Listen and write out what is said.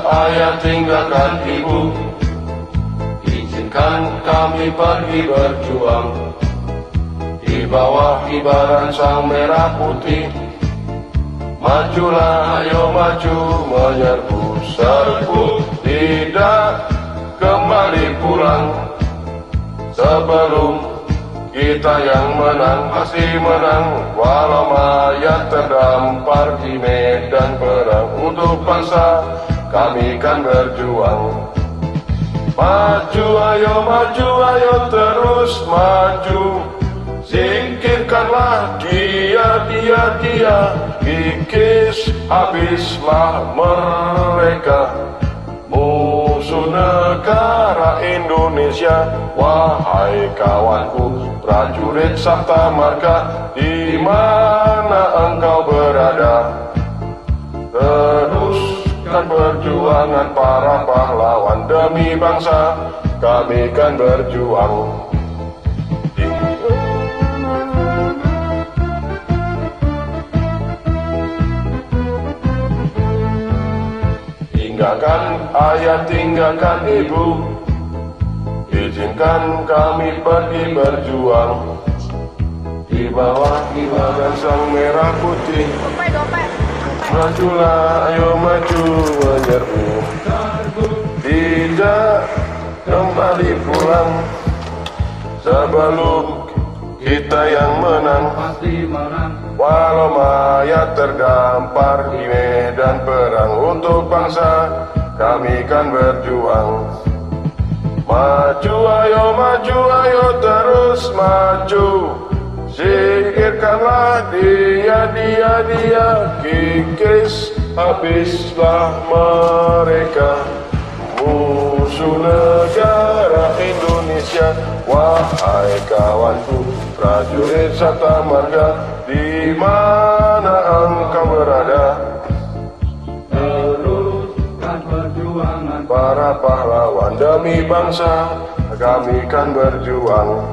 ayah, tinggalkan ibu. Izinkan kami pergi berjuang di bawah kibaran sang merah putih. Majulah, ayo maju, menyerbu serbu, tidak kembali pulang sebelum kita yang menang. Pasti menang, walau mayat terdampar di medan perang. Untuk bangsa kami kan berjuang. Maju, ayo terus maju. Singkirkanlah dia, kikis habislah mereka, musuh negara Indonesia. Wahai kawanku, prajurit Sabta Marga, di mana engkau berada? Teruskan perjuangan para pahlawan, demi bangsa kami kan berjuang. Tinggalkan ayah, tinggalkan ibu. Izinkan kami pergi berjuang di bawah kibaran sang merah putih. Majulah, ayo maju, menyerbu, tidak kembali pulang sebelum kita yang menang. Walau mayat terdampar di medan perang. Untuk bangsa kami kan berjuang. Maju, ayo terus maju. Singkirkanlah dia, kikis habislah mereka, musuh negara Indonesia. Wahai kawanku, prajurit Sabta Marga, di mana engkau berada? Teruskan perjuangan para pahlawan, demi bangsa kami kan berjuang.